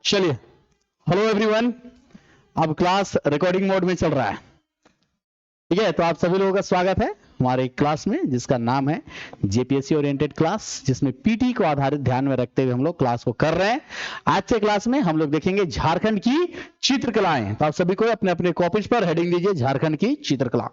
चलिए, hello everyone. अब class recording mode में चल रहा है, ठीक है। तो आप सभी लोगों का स्वागत है हमारे क्लास में, जिसका नाम है जेपीएससी ओरिएंटेड क्लास, जिसमें पीटी को आधारित ध्यान में रखते हुए हम लोग क्लास को कर रहे हैं। आज के क्लास में हम लोग देखेंगे झारखंड की चित्रकलाएं। तो आप सभी को अपने अपने कॉपीज पर हेडिंग दीजिए झारखंड की चित्रकला।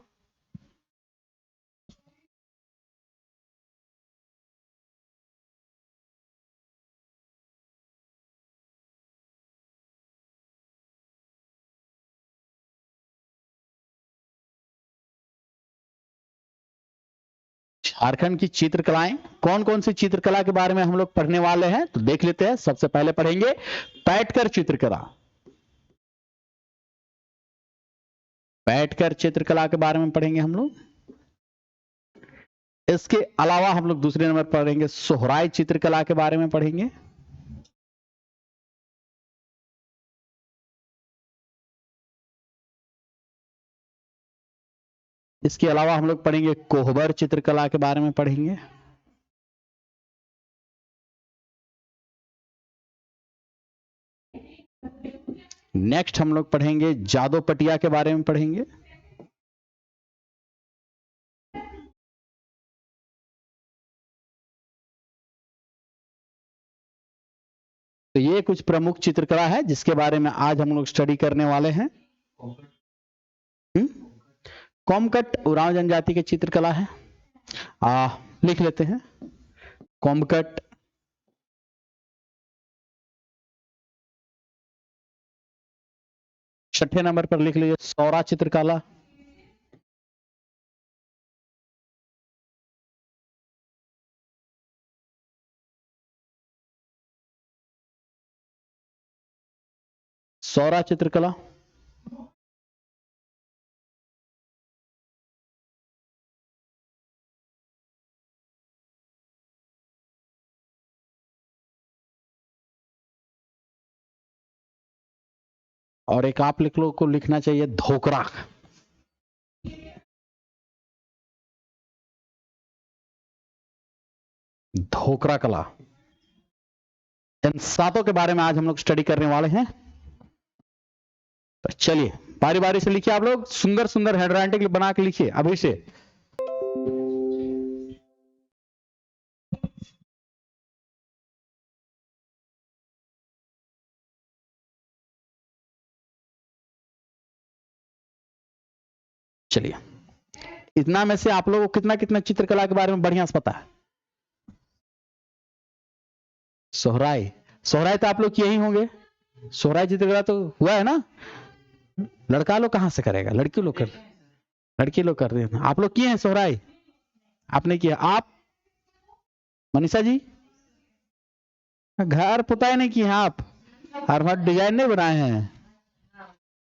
झारखंड की चित्रकलाएं, कौन कौन सी चित्रकला के बारे में हम लोग पढ़ने वाले हैं, तो देख लेते हैं। सबसे पहले पढ़ेंगे बैठकर चित्रकला। बैठकर चित्रकला के बारे में पढ़ेंगे हम लोग। इसके अलावा हम लोग दूसरे नंबर पर पढ़ेंगे सोहराय चित्रकला के बारे में पढ़ेंगे। इसके अलावा हम लोग पढ़ेंगे कोहबर चित्रकला के बारे में पढ़ेंगे। नेक्स्ट हम लोग पढ़ेंगे जादो पटिया के बारे में पढ़ेंगे। तो ये कुछ प्रमुख चित्रकला है जिसके बारे में आज हम लोग स्टडी करने वाले हैं। कोमकट उरांव जनजाति की चित्रकला है। लिख लेते हैं कोमकट। छठे नंबर पर लिख लीजिए सौरा चित्रकला। सौरा चित्रकला। और एक आप लिख लो, को लिखना चाहिए धोकरा। धोकरा कला। इन सातों के बारे में आज हम लोग स्टडी करने वाले हैं। तो चलिए बारी बारी से लिखिए। आप लोग सुंदर सुंदर हैंडराइटिंग बना के लिखिए अभी से। चलिए, इतना में से आप लोगों को कितना कितना चित्रकला के बारे में बढ़िया से पता है? सोहराय, सोहराय तो आप लोग किए ही होंगे। सोहराय चित्रकला तो हुआ है ना। लड़का लोग कहां से करेगा, लड़की लोग कर, लड़की लोग कर रहे हैं। आप लोग किए हैं सोहराय? आपने किया? आप मनीषा जी घर पुताई नहीं किए हैं आप? और वहां डिजाइन नहीं बनाए हैं?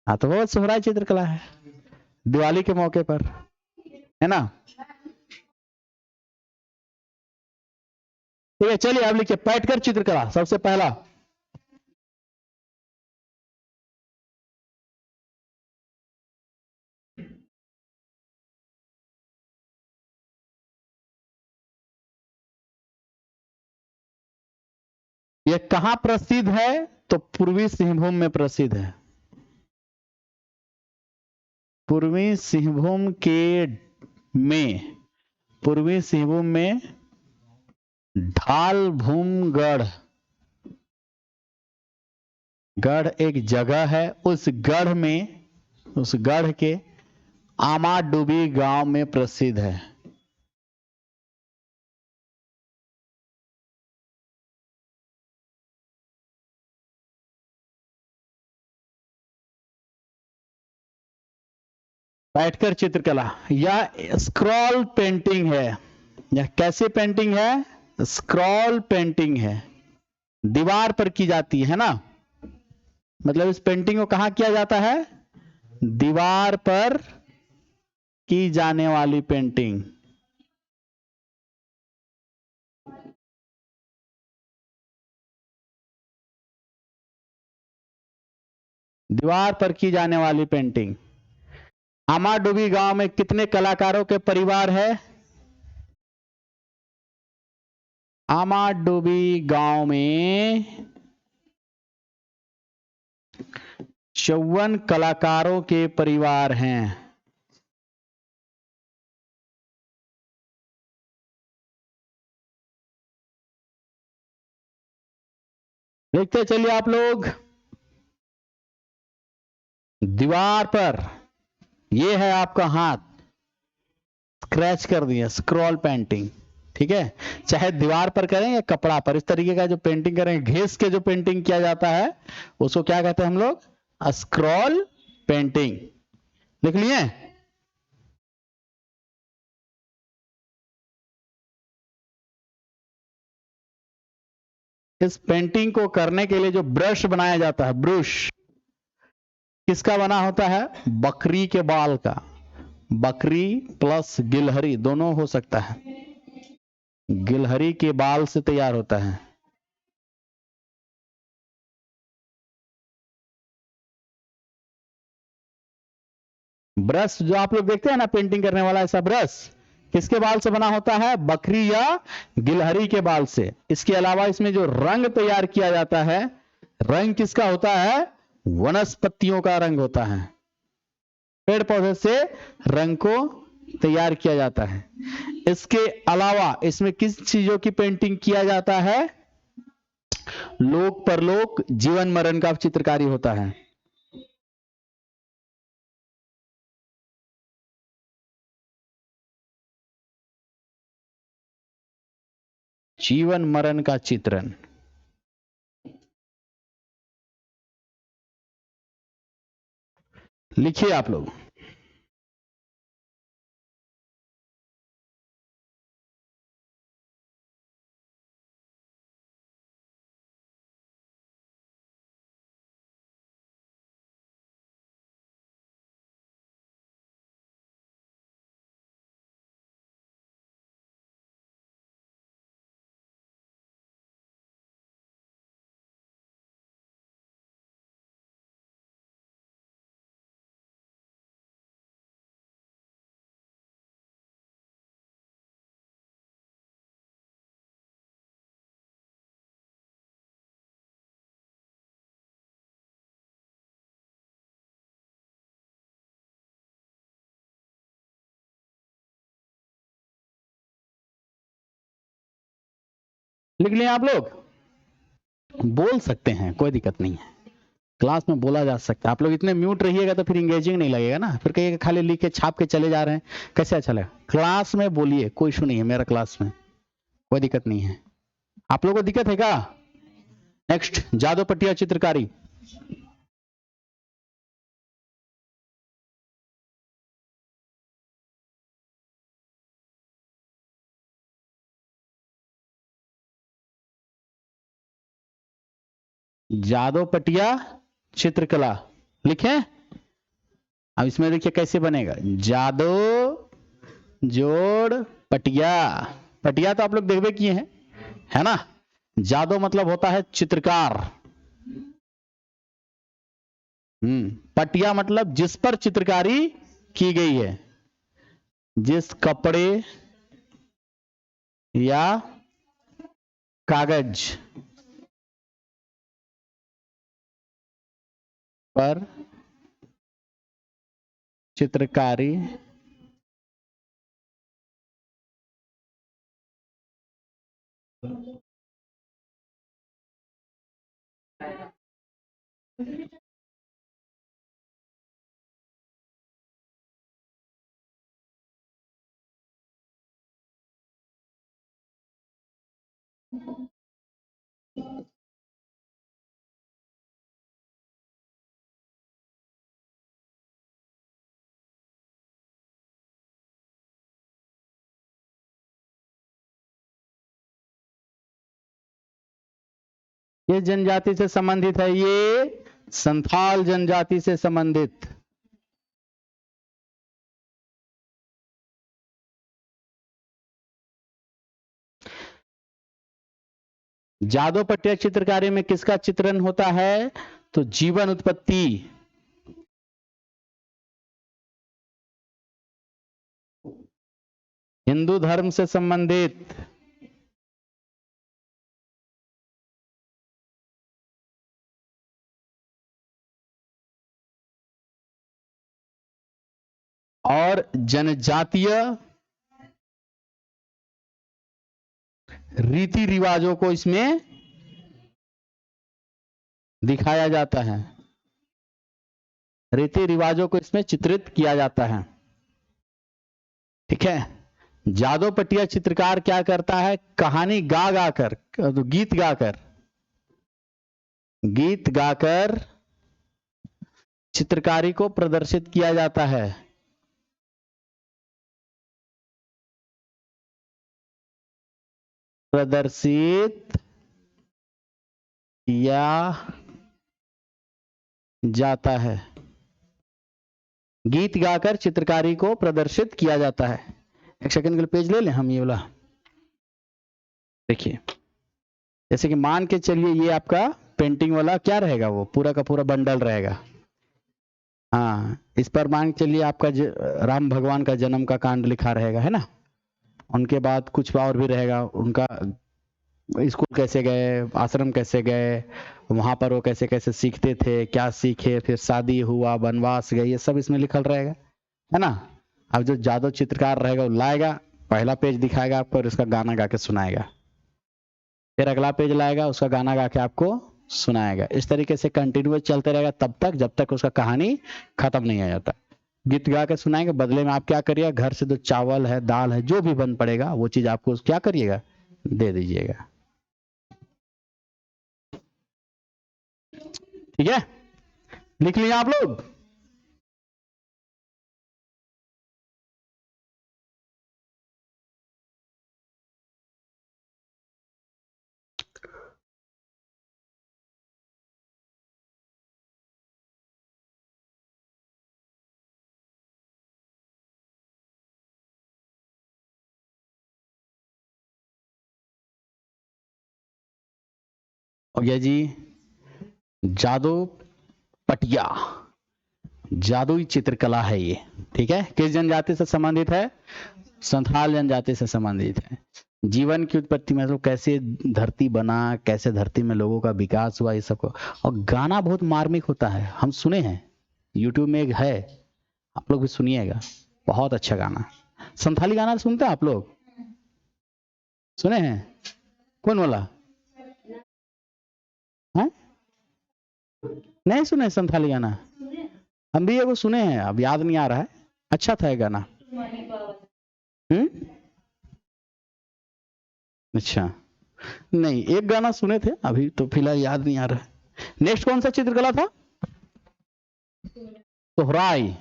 हाँ, तो वो सोहराय चित्रकला है, दिवाली के मौके पर, है ना। ठीक है, चलिए अब लिखिए बैठकर चित्रकला। सबसे पहला यह कहां प्रसिद्ध है? तो पूर्वी सिंहभूम में प्रसिद्ध है। पूर्वी सिंहभूम के में, पूर्वी सिंहभूम में ढालभूमगढ़, गढ़ एक जगह है। उस गढ़ में, उस गढ़ के आमाडुबी गांव में प्रसिद्ध है। बैठकर चित्रकला या स्क्रॉल पेंटिंग है। यह कैसी पेंटिंग है? स्क्रॉल पेंटिंग है, दीवार पर की जाती है ना। मतलब इस पेंटिंग को कहां किया जाता है? दीवार पर की जाने वाली पेंटिंग। दीवार पर की जाने वाली पेंटिंग। आमाडुबी गांव में कितने कलाकारों के परिवार है? आमाडुबी गांव में 54 कलाकारों के परिवार हैं। देखते चलिए आप लोग, दीवार पर ये है आपका हाथ, स्क्रैच कर दिया, स्क्रॉल पेंटिंग, ठीक है। चाहे दीवार पर करें या कपड़ा पर, इस तरीके का जो पेंटिंग करें, घिस के जो पेंटिंग किया जाता है उसको क्या कहते हैं हम लोग? Scroll painting. लिख लिए? इस पेंटिंग को करने के लिए जो ब्रश बनाया जाता है, ब्रश किसका बना होता है? बकरी के बाल का। बकरी प्लस गिलहरी दोनों हो सकता है, गिलहरी के बाल से तैयार होता है। ब्रश जो आप लोग देखते हैं ना पेंटिंग करने वाला, ऐसा ब्रश किसके बाल से बना होता है? बकरी या गिलहरी के बाल से। इसके अलावा इसमें जो रंग तैयार किया जाता है, रंग किसका होता है? वनस्पतियों का रंग होता है, पेड़ पौधे से रंग को तैयार किया जाता है। इसके अलावा इसमें किस चीजों की पेंटिंग किया जाता है? लोक परलोक जीवन मरण का चित्रकारी होता है। जीवन मरण का चित्रण। लिखिए आप लोग। लिख लिए आप लोग? बोल सकते हैं, कोई दिक्कत नहीं है, क्लास में बोला जा सकता है। आप लोग इतने म्यूट रहिएगा तो फिर इंगेजिंग नहीं लगेगा ना, फिर कहिएगा खाली लिख के छाप के चले जा रहे हैं, कैसे अच्छा लगेगा? क्लास में बोलिए, कोई इशू नहीं है, मेरा क्लास में कोई दिक्कत नहीं है। आप लोगों को दिक्कत है क्या? नेक्स्ट, जादू पट्टिया चित्रकारी। जादू पट्टिया चित्रकला लिखे। अब इसमें देखिए कैसे बनेगा, जादू जोड़ पटिया। पटिया तो आप लोग देखबे किए हैं, है ना? जादू मतलब होता है चित्रकार। पटिया मतलब जिस पर चित्रकारी की गई है, जिस कपड़े या कागज पर चित्रकारी ये जनजाति से संबंधित है, ये संथाल जनजाति से संबंधित। जादू पट्टिया चित्रकारी में किसका चित्रण होता है? तो जीवन उत्पत्ति, हिंदू धर्म से संबंधित। और जनजातीय रीति रिवाजों को इसमें दिखाया जाता है, रीति रिवाजों को इसमें चित्रित किया जाता है। ठीक है, जादव पटिया चित्रकार क्या करता है, कहानी गा गाकर, गीत गाकर चित्रकारी को प्रदर्शित किया जाता है। प्रदर्शित किया जाता है, गीत गाकर चित्रकारी को प्रदर्शित किया जाता है। एक सेकंड के लिए पेज ले लें हम, ये वाला देखिए, जैसे कि मान के चलिए ये आपका पेंटिंग वाला क्या रहेगा, वो पूरा का पूरा बंडल रहेगा। हाँ, इस पर मान के चलिए आपका राम भगवान का जन्म का कांड लिखा रहेगा, है ना। उनके बाद कुछ और भी रहेगा, उनका स्कूल कैसे गए, आश्रम कैसे गए, वहां पर वो कैसे कैसे सीखते थे, क्या सीखे, फिर शादी हुआ, वनवास गए, ये सब इसमें लिखल रहेगा, है ना। अब जो जादव चित्रकार रहेगा वो लाएगा, पहला पेज दिखाएगा आपको और उसका गाना गा के सुनाएगा, फिर अगला पेज लाएगा, उसका गाना गा के आपको सुनाएगा। इस तरीके से कंटिन्यूअस चलते रहेगा तब तक जब तक उसका कहानी खत्म नहीं हो जाता। गीत गा के सुनाएंगे, बदले में आप क्या करिएगा, घर से जो चावल है, दाल है, जो भी बन पड़ेगा वो चीज आपको क्या करिएगा, दे दीजिएगा। ठीक है, लिख लिया आप लोग। हो गया जी, जादू पटिया, जादुई चित्रकला है ये। ठीक है, किस जनजाति से संबंधित है, संथाल जनजाति से संबंधित है। जीवन की उत्पत्ति में, मतलब कैसे धरती बना, कैसे धरती में लोगों का विकास हुआ, ये सब को। और गाना बहुत मार्मिक होता है, हम सुने हैं, यूट्यूब में एक है, आप लोग भी सुनिएगा, बहुत अच्छा गाना। संथाली गाना सुनते हैं आप लोग, सुने हैं, कौन वाला है, नहीं सुने संथाली गाना, हम भी एगो सुने हैं, अब याद नहीं आ रहा है, अच्छा था ये गाना। अच्छा, नहीं एक गाना सुने थे, अभी तो फिलहाल याद नहीं आ रहा है। नेक्स्ट कौन सा चित्रकला था, सोहराय।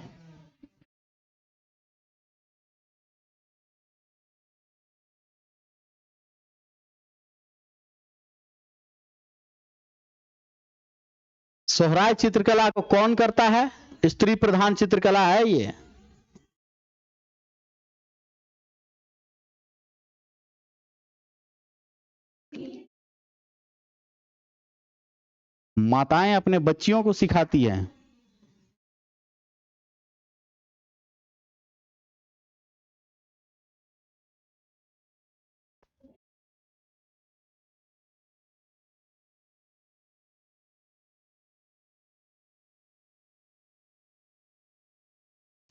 सोहराय चित्रकला को कौन करता है, स्त्री प्रधान चित्रकला है ये। माताएं अपने बच्चियों को सिखाती हैं।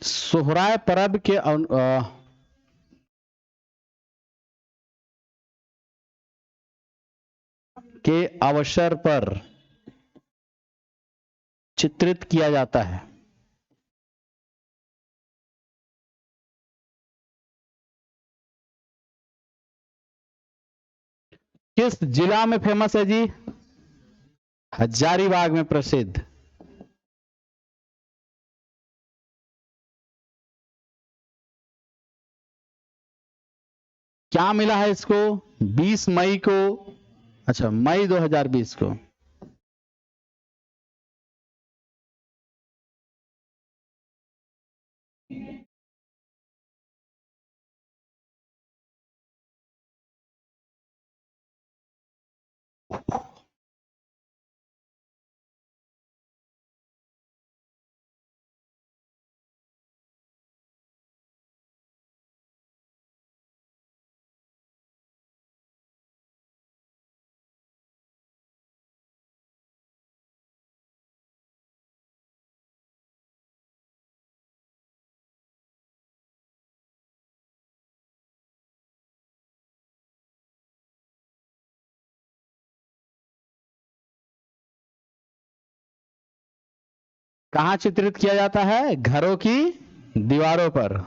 सोहराय पर्व के अवसर पर चित्रित किया जाता है। किस जिला में फेमस है जी, हजारीबाग में प्रसिद्ध। क्या मिला है इसको, 20 मई को, अच्छा मई 2020 को। कहाँ चित्रित किया जाता है? घरों की दीवारों पर।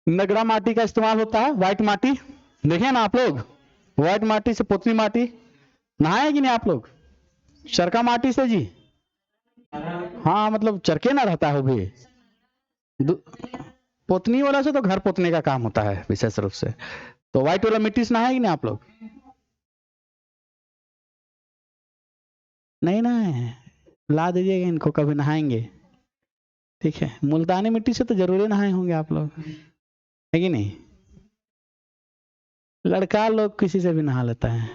नगरा माटी का इस्तेमाल होता है, व्हाइट माटी। देखे ना आप लोग, व्हाइट माटी से पुतली माटी, नहाए कि नहीं आप लोग? चरका माटी से जी, हाँ मतलब चरके ना रहता है वो भी। पोतनी वाला से तो घर पोतने का काम होता है विशेष रूप से। तो व्हाइट वाला मिट्टी से नहाए कि नहीं आप लोग? नहीं नहाए, ला दीजिएगा इनको, कभी नहाएंगे। ठीक है, मुल्तानी मिट्टी से तो जरूर नहाए होंगे आप लोग, है कि नहीं? लड़का लोग किसी से भी नहा लेता है,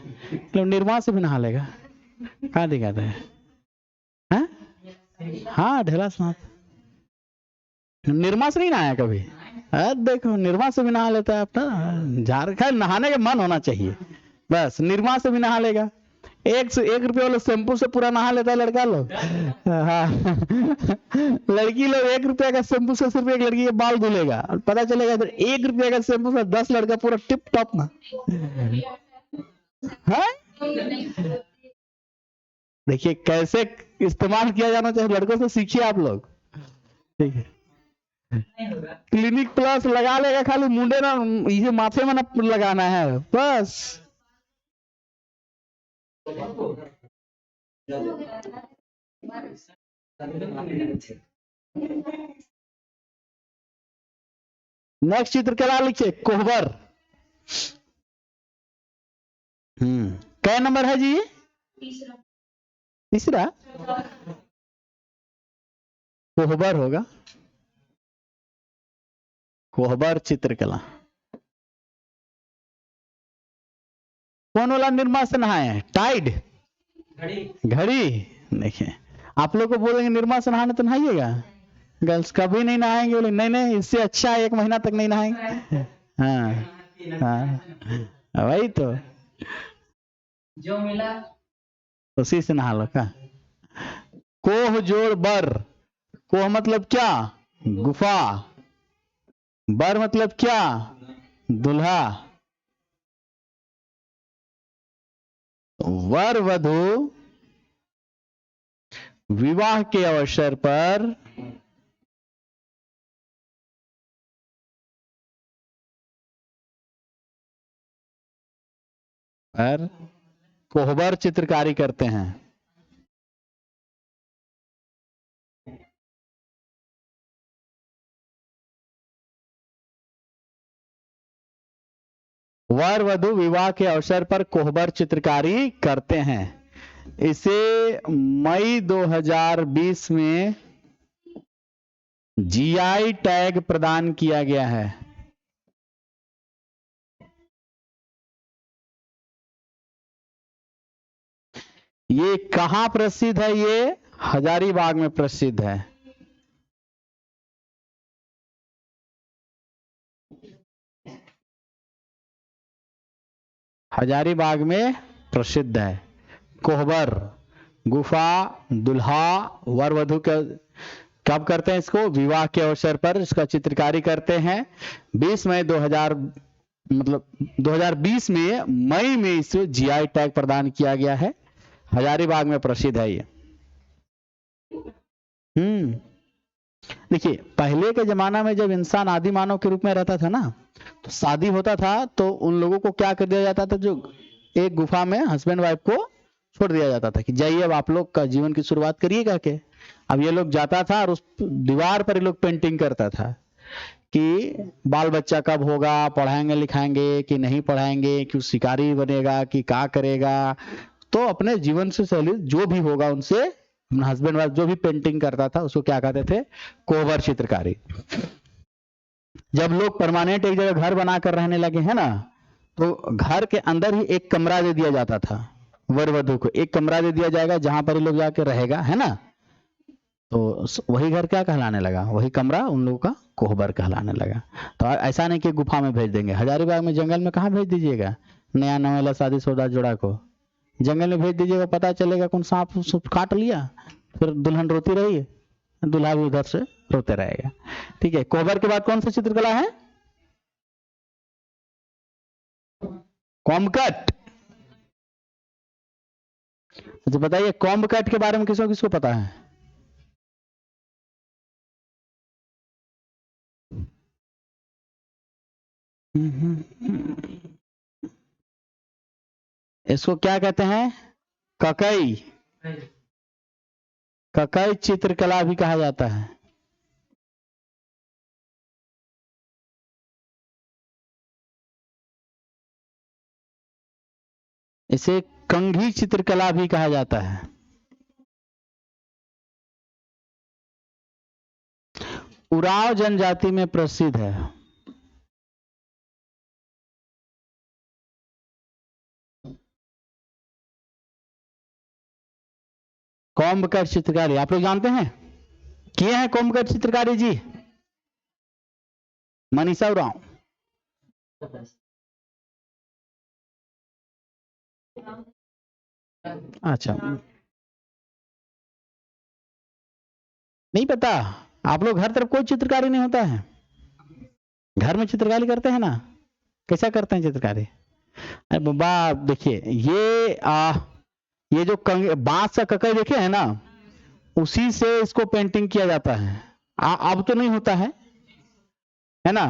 लोग निर्मा से भी नहा लेगा, क्या दिक्कत है? हाँ हाँ, ढेला स्नात निर्मा से नहीं नहाया कभी? देखो निर्मा से भी नहा लेता है अपना, झारखंड नहाने का मन होना चाहिए, बस निर्मा से भी नहा लेगा। एक रुपये वाले शैम्पू से पूरा नहा लेता है लड़का लोग। हाँ लड़की लोग 1 रुपया का शैम्पू से सिर्फ एक लड़की के बाल धुलेगा, और पता चलेगा इधर 1 रुपया का शैम्पू से 10 लड़का पूरा टिप टॉप ना। है देखिए कैसे इस्तेमाल किया जाना चाहिए, लड़कों से सीखिए आप लोग। ठीक है, क्लिनिक प्लस लगा लेगा, खाली मुंडे ना, ये माथे में ना लगाना है बस। नेक्स्ट चित्र क्या लिखिए? कोहबर। क्या नंबर है जी? तीसरा। कोहबर होगा, कोहबर चित्रकला। कौन वाला निर्मा से नहाए हैं? टाइड, घड़ी। देखिए आप लोग को बोलेंगे निर्मा से नहाने तो नहाइएगा, गर्ल्स कभी नहीं नहाएंगे, बोले नहीं नहीं इससे अच्छा है 1 महीना तक नहीं नहाएंगे। हाँ हाँ वही तो, जो मिला उसी से नहा लो का। कोह जोड़ बर, कोह मतलब क्या? गुफा, बर मतलब क्या? दुल्हा। वर वधु विवाह के अवसर पर कोहबर चित्रकारी करते हैं। वर वधु विवाह के अवसर पर कोहबर चित्रकारी करते हैं। इसे मई 2020 में जीआई टैग प्रदान किया गया है। ये कहां प्रसिद्ध है? ये हजारीबाग में प्रसिद्ध है। हजारीबाग में प्रसिद्ध है। कोहबर, गुफा, दुल्हा, वर वधु के कब करते हैं इसको? विवाह के अवसर पर इसका चित्रकारी करते हैं। 20 मई 2000 मतलब 2020 में मई में इसे जीआई टैग प्रदान किया गया है। हजारीबाग में प्रसिद्ध है ये। देखिए पहले के जमाना में जब इंसान आदि मानव के रूप में रहता था ना, तो शादी होता था तो उन लोगों को क्या कर दिया जाता था, जो एक गुफा में हस्बैंड वाइफ को छोड़ दिया जाता था कि जाइए अब आप लोग का जीवन की शुरुआत करिए करके। अब ये लोग जाता था और उस दीवार पर ये लोग पेंटिंग करता था कि बाल बच्चा कब होगा, पढ़ाएंगे लिखाएंगे कि नहीं पढ़ाएंगे, कि शिकारी बनेगा कि क्या करेगा। तो अपने जीवन से संबंधित जो भी होगा उनसे हस्बैंड वाइफ जो भी पेंटिंग करता था उसको क्या कहते थे? कोहबर चित्रकारी। जब लोग परमानेंट एक जगह घर बनाकर रहने लगे हैं ना, तो घर के अंदर ही एक कमरा दे दिया जाता था वर वधु को, एक कमरा दे दिया जाएगा जहां पर ये लोग जाके रहेगा, है ना। तो वही घर क्या कहलाने लगा? वही कमरा उन लोगों का कोहबर कहलाने लगा। तो ऐसा नहीं कि गुफा में भेज देंगे, हजारीबाग में जंगल में कहाँ भेज दीजिएगा नया नवेला शादीशुदा जोड़ा को? जंगल में भेज दीजिएगा, पता चलेगा कौन सांप काट लिया, फिर दुल्हन रोती रही है। दूल्हा भी उधर से रोते रहेगा। ठीक है, कोहबर के बाद कौन सा चित्रकला है? Comb cut. अच्छा बताइए, कॉम्ब कट के बारे में किसको किसको पता है? इसको क्या कहते हैं? ककई। ककई चित्रकला भी कहा जाता है। इसे कंघी चित्रकला भी कहा जाता है। उरांव जनजाति में प्रसिद्ध है। कॉम्ब कट चित्रकारी आप लोग जानते हैं? किए हैं कॉम्ब कट चित्रकारी जी? मनीषा उरांव। अच्छा, नहीं पता? आप लोग हर तरफ कोई चित्रकारी नहीं होता है? घर में चित्रकारी करते हैं ना? कैसा करते हैं चित्रकारी? अरे बाबा देखिए, ये जो बांस का ककई देखे है ना, उसी से इसको पेंटिंग किया जाता है। अब तो नहीं होता है ना?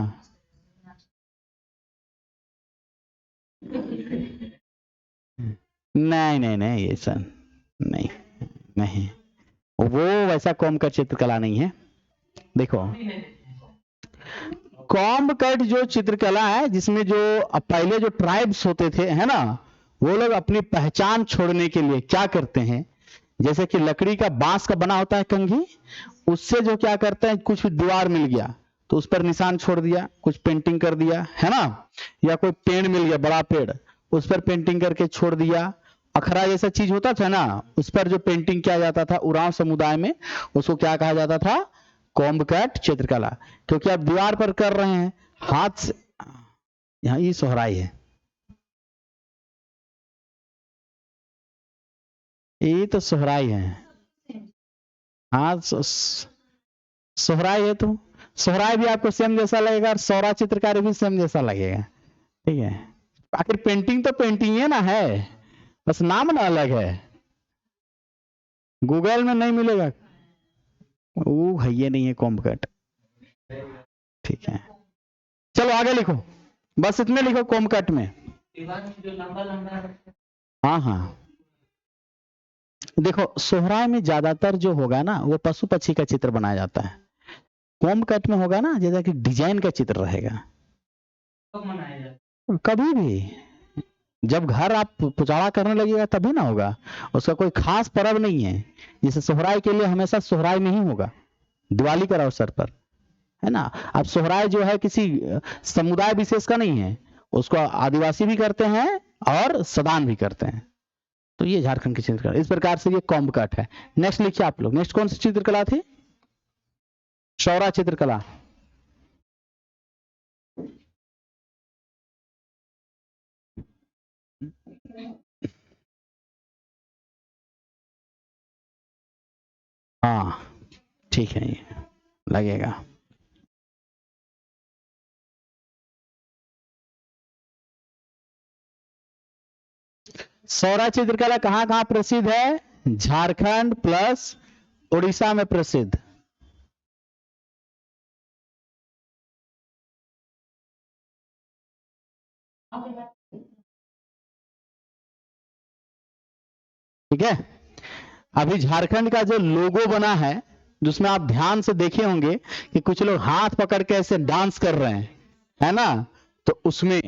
नहीं नहीं नहीं, ऐसा नहीं, नहीं वो वैसा कॉम्ब कट चित्रकला नहीं है। देखो, कॉम्ब कट जो चित्रकला है, जिसमें जो पहले जो ट्राइब्स होते थे है ना, वो लोग अपनी पहचान छोड़ने के लिए क्या करते हैं, जैसे कि लकड़ी का बांस का बना होता है कंघी, उससे जो क्या करते हैं, कुछ दीवार मिल गया तो उस पर निशान छोड़ दिया, कुछ पेंटिंग कर दिया है ना, या कोई पेड़ मिल गया, बड़ा पेड़, उस पर पेंटिंग करके छोड़ दिया। अखरा जैसा चीज होता था ना, उस पर जो पेंटिंग किया जाता था उरांव समुदाय में, उसको क्या कहा जाता था? कॉम्ब कट चित्रकला। क्योंकि आप दीवार पर कर रहे हैं हाथ से। यहाँ ये सोहराई है, ये तो सोहराई है। हाँ सोहराई है, तो सोहराई भी आपको सेम जैसा लगेगा और सोहरा चित्रकारी भी सेम जैसा लगेगा। ठीक है, आखिर पेंटिंग तो पेंटिंग है ना, है बस नाम ना अलग है। गूगल में नहीं मिलेगा, वो है ये नहीं है कॉम्ब कट। ठीक है, चलो आगे लिखो, बस इतने लिखो कॉम्ब कट में। हाँ हाँ, देखो सोहराय में ज्यादातर जो होगा ना, वो पशु पक्षी का चित्र बनाया जाता है। कॉम्ब कट में होगा ना, जैसा कि डिजाइन का चित्र रहेगा। कभी भी जब घर आप पुचाड़ा करने लगेगा तभी ना होगा, उसका कोई खास पर्व नहीं है। जैसे सोहराय के लिए हमेशा सोहराय नहीं होगा, दिवाली का अवसर पर, है ना। अब सोहराय जो है किसी समुदाय विशेष का नहीं है, उसको आदिवासी भी करते हैं और सदान भी करते हैं। तो ये झारखंड की चित्रकला, इस प्रकार से ये कॉम्ब कट है। नेक्स्ट लिखिए आप लोग, नेक्स्ट कौन सी चित्रकला थी? शौरा चित्रकला। हाँ ठीक है, ये लगेगा। सौरा चित्रकला कहाँ कहाँ प्रसिद्ध है? झारखंड प्लस उड़ीसा में प्रसिद्ध। ठीक है, अभी झारखंड का जो लोगो बना है, जिसमें आप ध्यान से देखे होंगे कि कुछ लोग हाथ पकड़ के ऐसे डांस कर रहे हैं, है ना, तो उसमें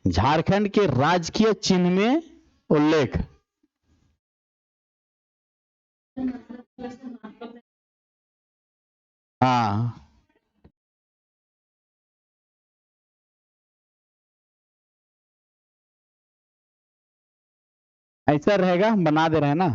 झारखंड के राजकीय चिन्ह में उल्लेख। हाँ, ऐसा रहेगा, हम बना दे रहे हैं ना।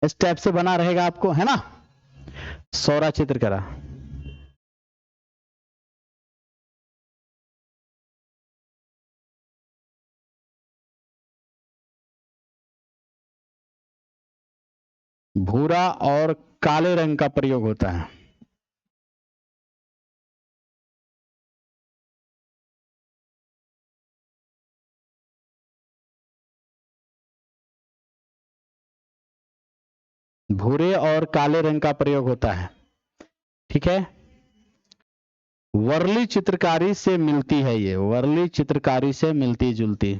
इस टाइप से बना रहेगा आपको, है ना। सौरा चित्रकला। भूरा और काले रंग का प्रयोग होता है। भूरे और काले रंग का प्रयोग होता है। ठीक है, वर्ली चित्रकारी से मिलती है, ये वर्ली चित्रकारी से मिलती जुलती।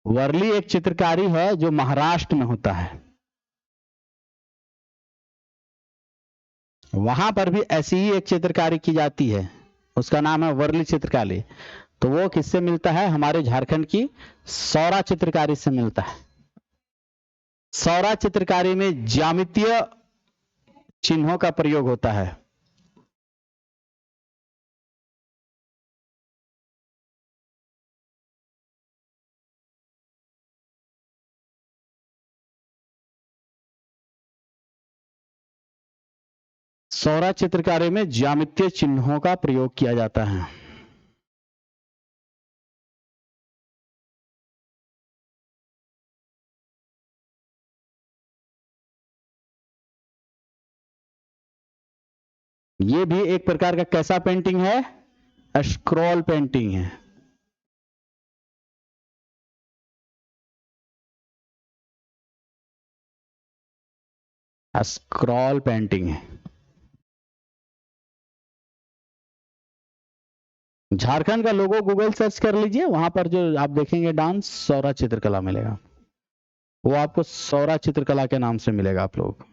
वर्ली एक चित्रकारी है जो महाराष्ट्र में होता है, वहां पर भी ऐसी ही एक चित्रकारी की जाती है, उसका नाम है वर्ली चित्रकारी। तो वो किससे मिलता है? हमारे झारखंड की सौरा चित्रकारी से मिलता है। सौरा चित्रकारी में ज्यामितीय चिन्हों का प्रयोग होता है। सौरा चित्रकारी में ज्यामितीय चिन्हों का प्रयोग किया जाता है। ये भी एक प्रकार का कैसा पेंटिंग है? स्क्रॉल पेंटिंग है। स्क्रॉल पेंटिंग है। झारखंड का लोगो गूगल सर्च कर लीजिए, वहां पर जो आप देखेंगे डांस, सौरा चित्रकला मिलेगा, वो आपको सौरा चित्रकला के नाम से मिलेगा आप लोग।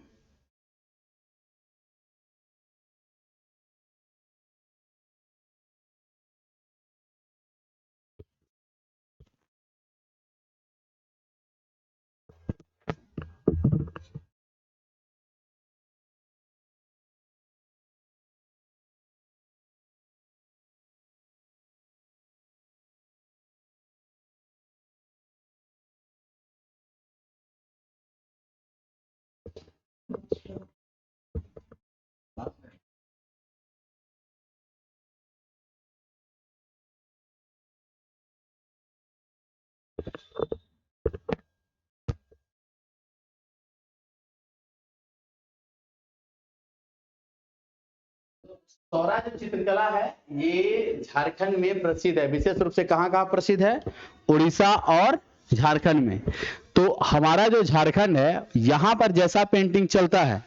सौरा जो चित्रकला है ये झारखंड में प्रसिद्ध है, विशेष रूप से कहां कहां प्रसिद्ध है? उड़ीसा और झारखंड में। तो हमारा जो झारखंड है, यहां पर जैसा पेंटिंग चलता है,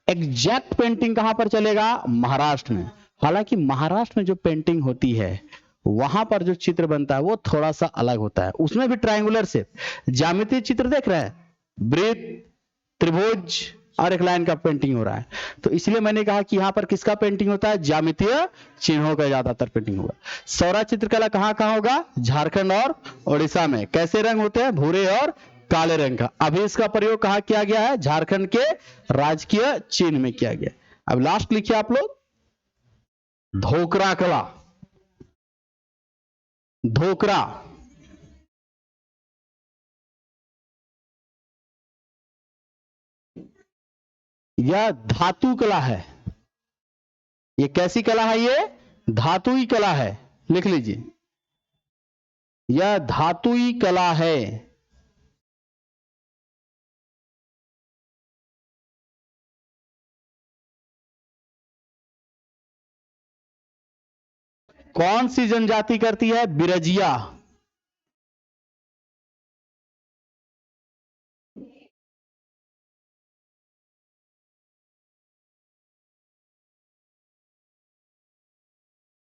एग्जैक्ट पेंटिंग कहां पर चलेगा? महाराष्ट्र में। हालांकि महाराष्ट्र में जो पेंटिंग होती है, वहां पर जो चित्र बनता है वो थोड़ा सा अलग होता है, उसमें भी ट्रायंगुलर शेप, ज्यामितीय चित्र देख रहे हैं, वृत्त, त्रिभुज और एक लाइन का पेंटिंग हो रहा है। तो इसलिए मैंने कहा कि यहां पर किसका पेंटिंग होता है? ज्यामितीय चिन्हों का ज्यादातर पेंटिंग होगा। सौरा चित्रकला कहां कहां होगा? झारखंड और उड़ीसा में। कैसे रंग होते हैं? भूरे और काले रंग का। अभी इसका प्रयोग कहां किया गया है? झारखंड के राजकीय चिन्ह में किया गया। अब लास्ट लिखिए आप लोग, धोकरा कला। धोकरा यह धातु कला है। ये कैसी कला है? ये धातुई कला है, लिख लीजिए, यह धातुई कला है। कौन सी जनजाति करती है? बिरजिया।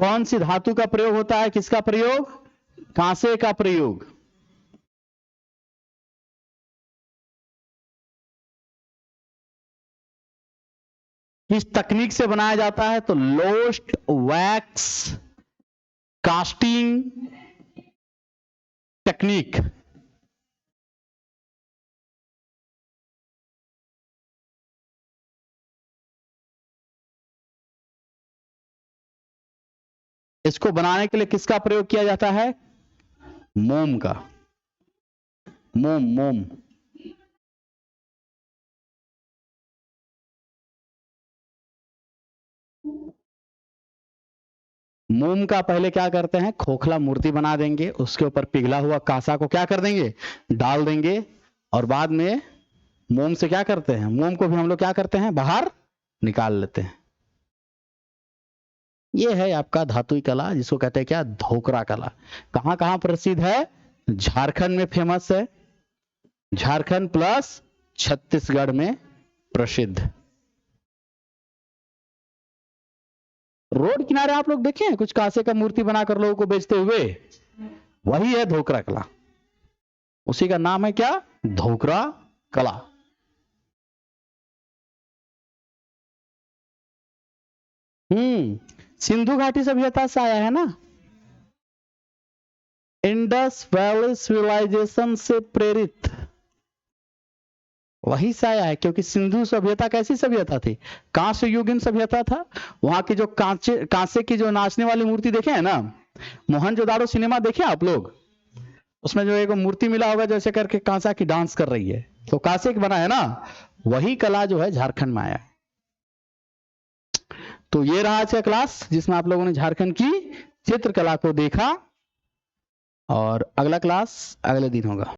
कौन सी धातु का प्रयोग होता है? किसका प्रयोग? कांसे का प्रयोग। किस तकनीक से बनाया जाता है? तो लोस्ट, वैक्स, कास्टिंग टेक्निक। इसको बनाने के लिए किसका प्रयोग किया जाता है? मोम का। मोम मोम मोम का पहले क्या करते हैं, खोखला मूर्ति बना देंगे, उसके ऊपर पिघला हुआ कांसा को क्या कर देंगे, डाल देंगे, और बाद में मोम से क्या करते हैं, मोम को भी हम लोग क्या करते हैं, बाहर निकाल लेते हैं। ये है आपका धातुई कला, जिसको कहते हैं क्या, धोकरा कला। कहां कहां प्रसिद्ध है, झारखंड में फेमस है, झारखंड प्लस छत्तीसगढ़ में प्रसिद्ध। रोड किनारे आप लोग देखे हैं कुछ कांसे का मूर्ति बनाकर लोगों को बेचते हुए, वही है धोकरा कला, उसी का नाम है क्या, धोकरा कला। सिंधु घाटी सभ्यता से आया है ना, इंडस वैली सिविलाइजेशन से प्रेरित वही से आया है, क्योंकि सिंधु सभ्यता कैसी सभ्यता थी, कांस्य युगीन सभ्यता था। वहां की जो कांसे की जो नाचने वाली मूर्ति देखे हैं ना, मोहनजोदाड़ो सिनेमा देखे आप लोग, उसमें जो एक मूर्ति मिला होगा जैसे करके कांसा की डांस कर रही है, तो कांसे की बना है ना, वही कला जो है झारखंड में आया है। तो ये रहा आज का क्लास, जिसमें आप लोगों ने झारखंड की चित्रकला को देखा, और अगला क्लास अगले दिन होगा।